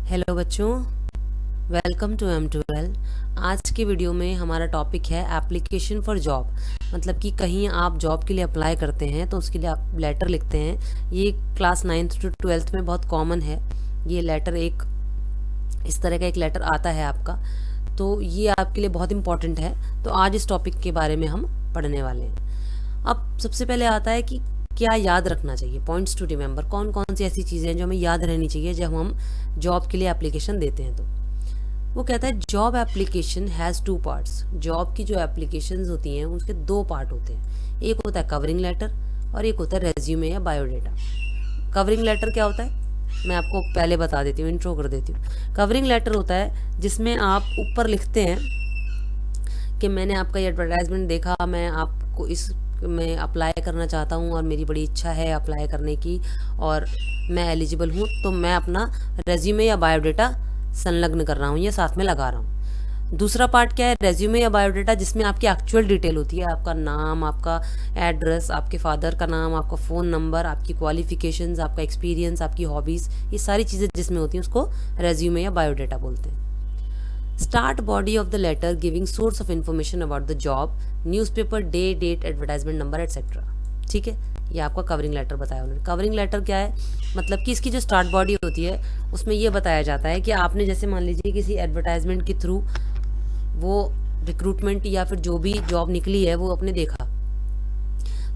Hello बच्चों, welcome to M12। आज की वीडियो में हमारा टॉपिक है एप्लीकेशन फॉर जॉब। मतलब कि कहीं आप जॉब के लिए अप्लाई करते हैं तो उसके लिए आप लेटर लिखते हैं। ये क्लास 9th to 12th में बहुत कॉमन है। ये लेटर एक इस तरह का एक लेटर आता है आपका, तो ये आपके लिए बहुत इंपॉर्टेंट है। तो आज इस टॉपिक के बारे में हम पढ़ने वाले हैं। अब सबसे पहले आता है कि क्या याद रखना चाहिए, पॉइंट्स टू रिमेंबर। कौन कौन सी ऐसी चीज़ें हैं जो हमें याद रहनी चाहिए जब हम जॉब के लिए एप्लीकेशन देते हैं। तो वो कहता है job application has two parts. Job की जो एप्लीकेशंस होती हैं उसके दो पार्ट होते हैं। एक होता है कवरिंग लेटर और एक होता है रेज्यूमे या बायोडेटा। कवरिंग लेटर क्या होता है, मैं आपको पहले बता देती हूँ, इंट्रो कर देती हूँ। कवरिंग लेटर होता है जिसमें आप ऊपर लिखते हैं कि मैंने आपका ये एडवर्टाइजमेंट देखा, मैं आपको इस मैं अप्लाई करना चाहता हूँ और मेरी बड़ी इच्छा है अप्लाई करने की और मैं एलिजिबल हूँ, तो मैं अपना रेज्यूमे या बायोडेटा संलग्न कर रहा हूँ या साथ में लगा रहा हूँ। दूसरा पार्ट क्या है, रेज्यूमे या बायोडेटा, जिसमें आपकी एक्चुअल डिटेल होती है। आपका नाम, आपका एड्रेस, आपके फादर का नाम, आपका फ़ोन नंबर, आपकी क्वालिफिकेशंस, आपका एक्सपीरियंस, आपकी हॉबीज़, ये सारी चीज़ें जिसमें होती हैं उसको रेज्यूमे या बायोडेटा बोलते हैं। Start body of the letter giving source of information about the job, newspaper, day, date, advertisement number etcetera. ठीक है, ये आपका कवरिंग लेटर बताया उन्होंने। कवरिंग लेटर क्या है, मतलब कि इसकी जो स्टार्ट बॉडी होती है उसमें ये बताया जाता है कि आपने जैसे मान लीजिए किसी एडवर्टाइजमेंट के थ्रू वो रिक्रूटमेंट या फिर जो भी जॉब निकली है वो आपने देखा,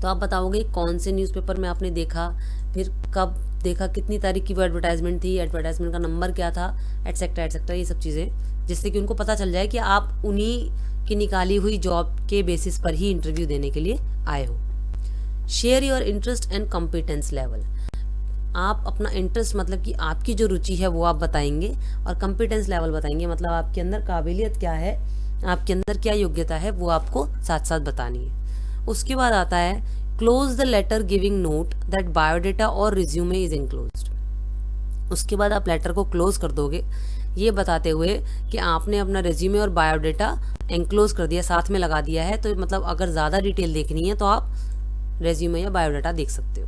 तो आप बताओगे कौन से न्यूज़पेपर में आपने देखा, फिर कब देखा, कितनी तारीख की वो एडवर्टाइजमेंट थी, एडवर्टाइजमेंट का नंबर क्या था, एटसेट्रा एटसेट्रा, ये सब चीज़ें, जिससे कि उनको पता चल जाए कि आप उन्हीं की निकाली हुई जॉब के बेसिस पर ही इंटरव्यू देने के लिए आए हो। Share your interest and competence level. आप अपना इंटरेस्ट, मतलब कि आपकी जो रुचि है वो आप बताएंगे, और कॉम्पिटेंस लेवल बताएंगे, मतलब आपके अंदर काबिलियत क्या है, आपके अंदर क्या योग्यता है, वो आपको साथ साथ बतानी है। उसके बाद आता है close the letter giving note that biodata और रिज्यूमे इज इनक्लोज्ड। उसके बाद आप लेटर को क्लोज कर दोगे ये बताते हुए कि आपने अपना रेज्यूमे और बायोडेटा एनक्लोज कर दिया, साथ में लगा दिया है। तो मतलब अगर ज़्यादा डिटेल देखनी है तो आप रेज्यूमे या बायोडाटा देख सकते हो।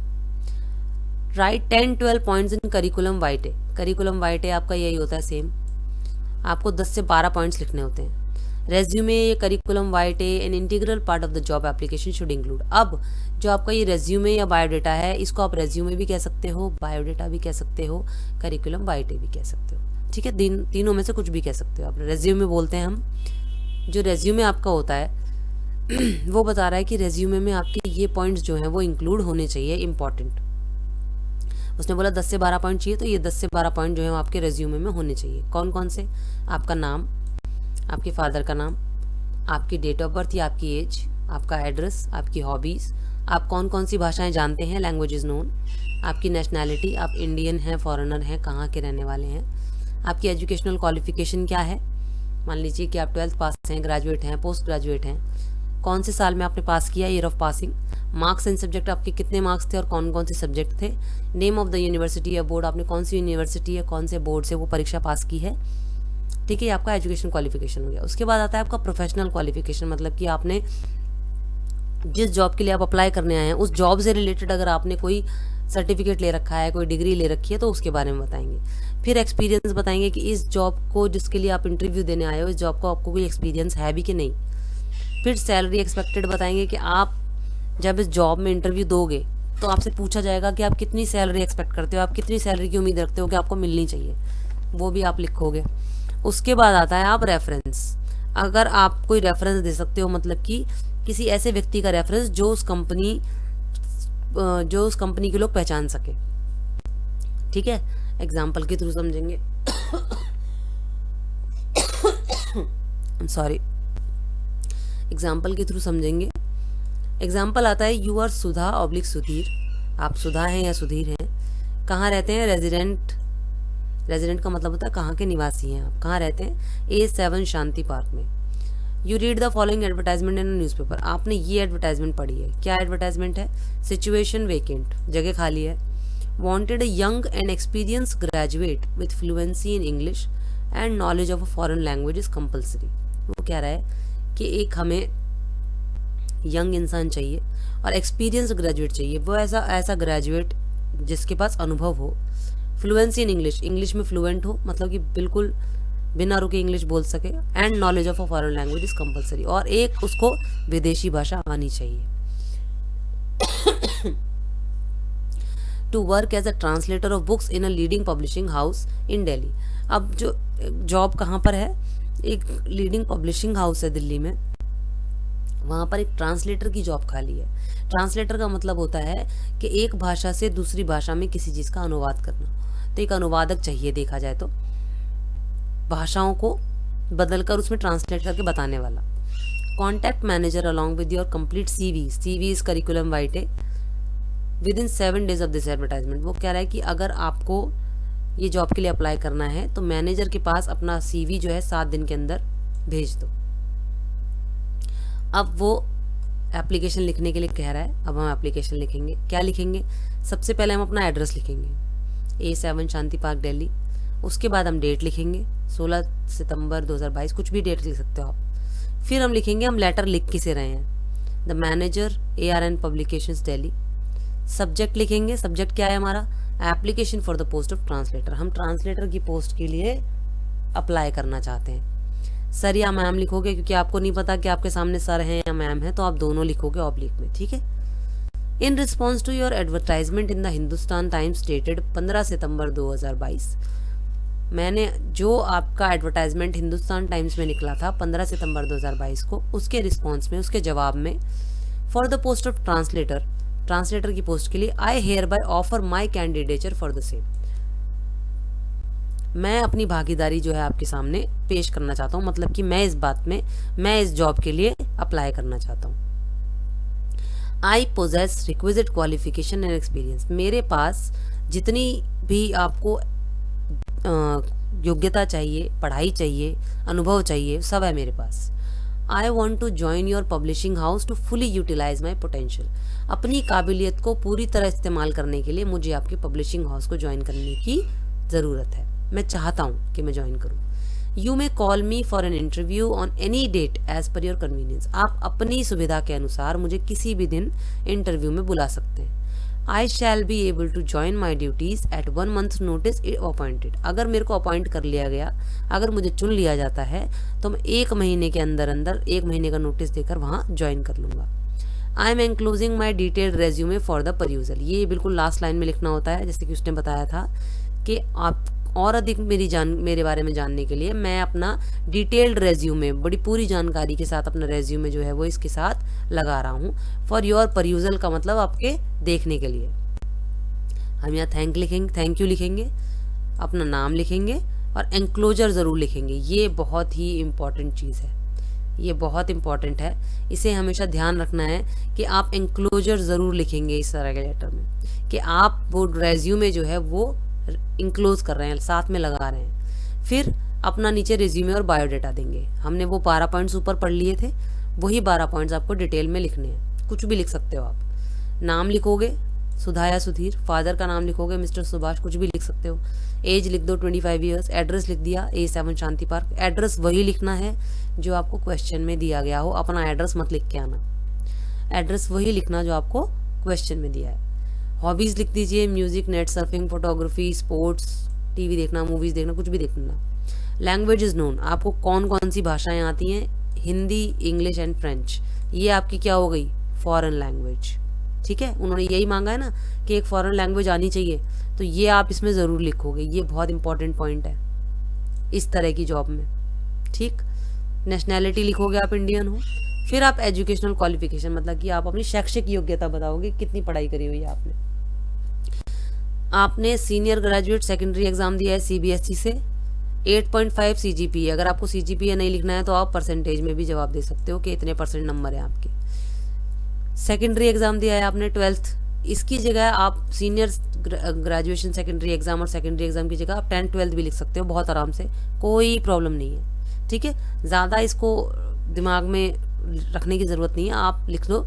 Right 10-12 points in curriculum vitae. Curriculum vitae आपका यही होता है सेम, आपको 10 से 12 पॉइंट्स लिखने होते हैं। रेज्यूमे, ये curriculum vitae an integral part of the job application should include. अब जो आपका ये रेज्यूमे या बायोडेटा है, इसको आप रेज्यूमे भी कह सकते हो, बायोडेटा भी कह सकते हो, करिकुलम वाइटे भी कह सकते हो। ठीक है, तीनों में से कुछ भी कह सकते हो आप। रेज्यूमे बोलते हैं हम, जो रेज्यूमे आपका होता है वो बता रहा है कि रेज्यूमे में आपके ये पॉइंट्स जो हैं वो इंक्लूड होने चाहिए, इंपॉर्टेंट। उसने बोला 10 से 12 पॉइंट चाहिए, तो ये 10 से 12 पॉइंट जो है आपके रेज्यूमे में होने चाहिए। कौन कौन से, आपका नाम, आपके फादर का नाम, आपकी डेट ऑफ बर्थ या आपकी एज, आपका एड्रेस, आपकी हॉबीज़, आप कौन कौन सी भाषाएं जानते हैं, लैंग्वेजेस नोन, आपकी नेशनैलिटी, आप इंडियन हैं, फॉरेनर हैं, कहाँ के रहने वाले हैं, आपकी एजुकेशनल क्वालिफिकेशन क्या है, मान लीजिए कि आप 12th पास हैं, ग्रेजुएट हैं, पोस्ट ग्रेजुएट हैं, कौन से साल में आपने पास किया, year of passing, marks and subject, आपके कितने मार्क्स थे और कौन कौन से सब्जेक्ट थे, नेम ऑफ द यूनिवर्सिटी या बोर्ड, आपने कौन सी यूनिवर्सिटी या कौन से बोर्ड से वो परीक्षा पास की है। ठीक है, आपका एजुकेशन क्वालिफिकेशन हो गया। उसके बाद आता है आपका प्रोफेशनल क्वालिफिकेशन, मतलब कि आपने जिस जॉब के लिए आप अप्लाई करने आए हैं उस जॉब से रिलेटेड अगर आपने कोई सर्टिफिकेट ले रखा है, कोई डिग्री ले रखी है, तो उसके बारे में बताएंगे। फिर एक्सपीरियंस बताएंगे कि इस जॉब को, जिसके लिए आप इंटरव्यू देने आए हो, इस जॉब को आपको कोई एक्सपीरियंस है भी कि नहीं। फिर सैलरी एक्सपेक्टेड बताएंगे कि आप जब इस जॉब में इंटरव्यू दोगे तो आपसे पूछा जाएगा कि आप कितनी सैलरी एक्सपेक्ट करते हो, आप कितनी सैलरी की उम्मीद रखते हो कि आपको मिलनी चाहिए, वो भी आप लिखोगे। उसके बाद आता है आप रेफरेंस। अगर आप कोई रेफरेंस दे सकते हो, मतलब कि किसी ऐसे व्यक्ति का रेफरेंस जो उस कंपनी के लोग पहचान सके। ठीक है, एग्जाम्पल के थ्रू समझेंगे। सॉरी, एग्जाम्पल के थ्रू समझेंगे। एग्जाम्पल आता है you are Sudha oblique Sudhir. आप सुधा हैं या सुधीर हैं, कहाँ रहते हैं, रेजिडेंट। रेजिडेंट का मतलब होता है कहाँ के निवासी हैं आप, कहाँ रहते हैं, A7 शांति पार्क में। You read the following advertisement in newspaper. आपने ये एडवर्टाइजमेंट पढ़ी है, क्या एडवर्टाइजमेंट है, सिचुएशन वेकेंट, जगह खाली है, wanted a young and experience graduate with fluency in English and knowledge of a foreign language is compulsory. वो कह रहा है कि एक हमें यंग इंसान चाहिए और एक्सपीरियंस ग्रेजुएट चाहिए, वो ऐसा ग्रेजुएट जिसके पास अनुभव हो, फ्लुएंसी इन इंग्लिश, इंग्लिश में फ्लुएंट हो, मतलब कि बिल्कुल बिना रुके इंग्लिश बोल सके। And knowledge of a foreign language is compulsory, और एक उसको विदेशी भाषा आनी चाहिए। To work as a translator of books in a leading publishing house in Delhi. अब जो जॉब कहाँ पर है, एक लीडिंग पब्लिशिंग हाउस है दिल्ली में, वहाँ पर एक ट्रांसलेटर की जॉब खाली है। ट्रांसलेटर का मतलब होता है कि एक भाषा से दूसरी भाषा में किसी चीज़ का अनुवाद करना। तो एक अनुवादक चाहिए, देखा जाए तो भाषाओं को बदलकर उसमें ट्रांसलेट करके बताने वाला। Contact manager along with your complete CV, CV is curriculum vitae within 7 days of this advertisement. वो कह रहा है कि अगर आपको ये जॉब के लिए अप्लाई करना है तो मैनेजर के पास अपना CV जो है 7 दिन के अंदर भेज दो। अब वो एप्लीकेशन लिखने के लिए कह रहा है। अब हम एप्लीकेशन लिखेंगे, क्या लिखेंगे? सबसे पहले हम अपना एड्रेस लिखेंगे, A7 शांति पार्क दिल्ली। उसके बाद हम डेट लिखेंगे 16 सितंबर 2022, कुछ भी डेट लिख सकते हो आप। फिर हम लिखेंगे हम लेटर लिख किसे रहे हैं, the manager ARN publications Delhi. Subject लिखेंगे, सब्जेक्ट क्या है हमारा, application for the post of translator. हम ट्रांसलेटर की पोस्ट के लिए अप्लाई करना चाहते हैं। सर या मैम लिखोगे, क्योंकि आपको नहीं पता कि आपके सामने सर हैं या मैम है, तो आप दोनों लिखोगे ऑब्लिक में, ठीक है। In response to your advertisement in the Hindustan times dated 15 सितंबर 2022। मैंने जो आपका एडवर्टाइजमेंट हिंदुस्तान टाइम्स में निकला था 15 सितंबर 2022 को, उसके रिस्पॉन्स में, उसके जवाब में, for the post of translator, translator की पोस्ट के लिए, I hereby offer my candidature for the same. मैं अपनी भागीदारी जो है आपके सामने पेश करना चाहता हूँ, मतलब कि मैं इस बात में, मैं इस जॉब के लिए अप्लाई करना चाहता हूँ। आई poses requisite qualification and experience. मेरे पास जितनी भी आपको योग्यता चाहिए, पढ़ाई चाहिए, अनुभव चाहिए, सब है मेरे पास। I want to join your publishing house to fully utilise my potential. अपनी काबिलियत को पूरी तरह इस्तेमाल करने के लिए मुझे आपके पब्लिशिंग हाउस को ज्वाइन करने की ज़रूरत है। मैं चाहता हूँ कि मैं ज्वाइन करूँ। You may call me for an interview on any date as per your convenience. आप अपनी सुविधा के अनुसार मुझे किसी भी दिन इंटरव्यू में बुला सकते हैं। I shall be able to join my duties at 1 month notice if appointed. अगर मेरे को अपॉइंट कर लिया गया, अगर मुझे चुन लिया जाता है, तो मैं 1 महीने के अंदर अंदर 1 महीने का नोटिस देकर वहाँ ज्वाइन कर लूँगा। I am enclosing my detailed resume for the परयूजल। ये बिल्कुल लास्ट लाइन में लिखना होता है, जैसे कि उसने बताया था कि आप और अधिक मेरे बारे में जानने के लिए मैं अपना डिटेल्ड रेज्यूमे, बड़ी पूरी जानकारी के साथ अपना रेज्यूमे जो है वो इसके साथ लगा रहा हूँ। फॉर योर परयूजल का मतलब आपके देखने के लिए। हम यहाँ थैंक यू लिखेंगे, अपना नाम लिखेंगे और एंक्लोजर ज़रूर लिखेंगे। ये बहुत ही इम्पॉर्टेंट चीज़ है, ये बहुत इम्पॉर्टेंट है, इसे हमेशा ध्यान रखना है कि आप एंक्लोजर ज़रूर लिखेंगे इस तरह के लेटर में, कि आप वो रेज्यूमे जो है वो इंक्लोज कर रहे हैं, साथ में लगा रहे हैं। फिर अपना नीचे रिज्यूमे और बायोडाटा देंगे। हमने वो 12 पॉइंट्स ऊपर पढ़ लिए थे, वही 12 पॉइंट्स आपको डिटेल में लिखने हैं। कुछ भी लिख सकते हो आप। नाम लिखोगे सुधा या सुधीर, फादर का नाम लिखोगे मिस्टर सुभाष, कुछ भी लिख सकते हो। एज लिख दो 25 ईयर्स। एड्रेस लिख दिया A7 शांति पार्क। एड्रेस वही लिखना है जो आपको क्वेश्चन में दिया गया हो, अपना एड्रेस मत लिख के आना। एड्रेस वही लिखना जो आपको क्वेश्चन में दिया है। हॉबीज़ लिख दीजिए, music, net surfing, photography, sports, TV देखना, मूवीज़ देखना, कुछ भी देखना। लैंग्वेज इज नोन, आपको कौन कौन सी भाषाएं आती हैं, हिंदी, इंग्लिश एंड फ्रेंच। ये आपकी क्या हो गई, फॉरेन लैंग्वेज, ठीक है। उन्होंने यही मांगा है ना कि एक फॉरेन लैंग्वेज आनी चाहिए, तो ये आप इसमें ज़रूर लिखोगे। ये बहुत इंपॉर्टेंट पॉइंट है इस तरह की जॉब में, ठीक। नेशनैलिटी लिखोगे आप इंडियन हो। फिर आप एजुकेशनल क्वालिफिकेशन, मतलब कि आप अपनी शैक्षिक योग्यता बताओगे, कितनी पढ़ाई करी हुई है आपने। आपने सीनियर ग्रेजुएट सेकेंडरी एग्जाम दिया है CBSE से, 8.5 CGPA। अगर आपको CGPA नहीं लिखना है तो आप परसेंटेज में भी जवाब दे सकते हो कि इतने % नंबर है आपके। सेकेंडरी एग्जाम दिया है आपने 12th, इसकी जगह आप सीनियर ग्रेजुएशन सेकेंडरी एग्जाम और सेकेंडरी एग्जाम की जगह आप 10th 12th भी लिख सकते हो बहुत आराम से, कोई प्रॉब्लम नहीं है, ठीक है। ज़्यादा इसको दिमाग में रखने की ज़रूरत नहीं है, आप लिख लो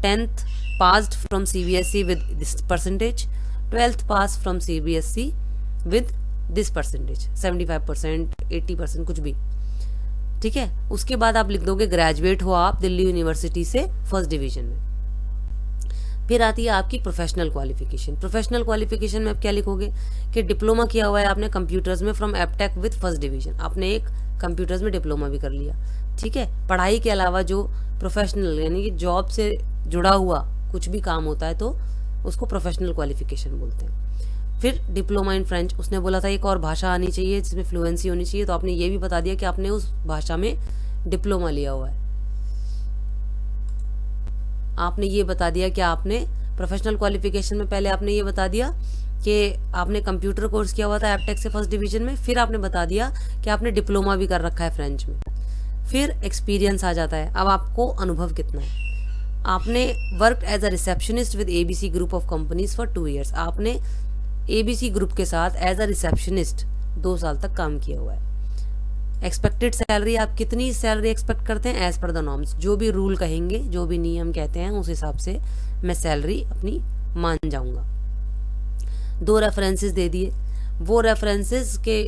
10th passed from CBSE with this percentage, 12th pass from CBSE with this percentage, 75%, 80%, कुछ भी, ठीक है। उसके बाद आप लिख दोगे ग्रेजुएट हो आप दिल्ली यूनिवर्सिटी से 1st डिवीजन में। फिर आती है आपकी प्रोफेशनल क्वालिफिकेशन। प्रोफेशनल क्वालिफिकेशन में आप क्या लिखोगे कि डिप्लोमा किया हुआ है आपने कंप्यूटर्स में from Aptech with first division, आपने एक कंप्यूटर्स में डिप्लोमा भी कर लिया, ठीक है। पढ़ाई के अलावा जो प्रोफेशनल यानी कि जॉब से जुड़ा हुआ कुछ भी काम होता है तो उसको प्रोफेशनल क्वालिफिकेशन बोलते हैं। फिर डिप्लोमा इन फ्रेंच, उसने बोला था एक और भाषा आनी चाहिए जिसमें फ्लुएंसी होनी चाहिए, तो आपने ये भी बता दिया कि आपने उस भाषा में डिप्लोमा लिया हुआ है। आपने ये बता दिया कि आपने प्रोफेशनल क्वालिफिकेशन में पहले आपने ये बता दिया कि आपने कंप्यूटर कोर्स किया हुआ था एपटेक से फर्स्ट डिवीजन में, फिर आपने बता दिया कि आपने डिप्लोमा भी कर रखा है फ्रेंच में। फिर एक्सपीरियंस आ जाता है, अब आपको अनुभव कितना है। आपने work as a receptionist with ABC group of companies for 2 years, आपने एबीसी ग्रुप के साथ एज अ रिसेप्शनिस्ट 2 साल तक काम किया हुआ है। एक्सपेक्टेड सैलरी, आप कितनी सैलरी एक्सपेक्ट करते हैं एज पर द नॉर्म्स, जो भी रूल कहेंगे जो भी नियम कहते हैं उस हिसाब से मैं सैलरी अपनी मान जाऊंगा। 2 रेफरेंसेस दे दिए, वो रेफरेंसेस के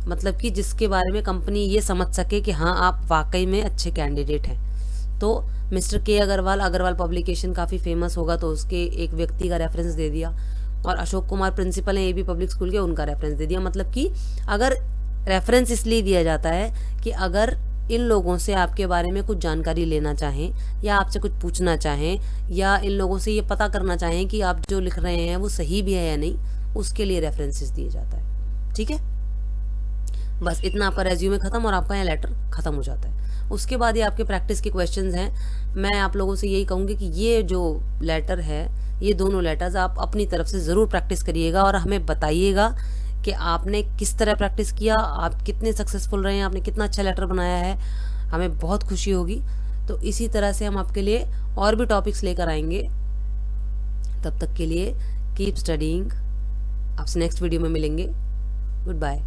मतलब कि जिसके बारे में कंपनी ये समझ सके कि हाँ आप वाकई में अच्छे कैंडिडेट हैं। तो मिस्टर के अग्रवाल, अग्रवाल पब्लिकेशन काफ़ी फेमस होगा तो उसके एक व्यक्ति का रेफरेंस दे दिया, और अशोक कुमार प्रिंसिपल हैं एबी पब्लिक स्कूल के, उनका रेफरेंस दे दिया। मतलब कि अगर रेफरेंस इसलिए दिया जाता है कि अगर इन लोगों से आपके बारे में कुछ जानकारी लेना चाहें या आपसे कुछ पूछना चाहें या इन लोगों से ये पता करना चाहें कि आप जो लिख रहे हैं वो सही भी है या नहीं, उसके लिए रेफरेंसेस दिए जाता है, ठीक है। बस इतना आपका रेज्यूमे खत्म और आपका यहाँ लेटर खत्म हो जाता है। उसके बाद ये आपके प्रैक्टिस के क्वेश्चंस हैं। मैं आप लोगों से यही कहूँगी कि ये जो लेटर है, ये दोनों लेटर्स आप अपनी तरफ से ज़रूर प्रैक्टिस करिएगा और हमें बताइएगा कि आपने किस तरह प्रैक्टिस किया, आप कितने सक्सेसफुल रहे हैं, आपने कितना अच्छा लेटर बनाया है, हमें बहुत खुशी होगी। तो इसी तरह से हम आपके लिए और भी टॉपिक्स लेकर आएंगे। तब तक के लिए कीप स्टडीइंग, आपसे नेक्स्ट वीडियो में मिलेंगे। Good bye.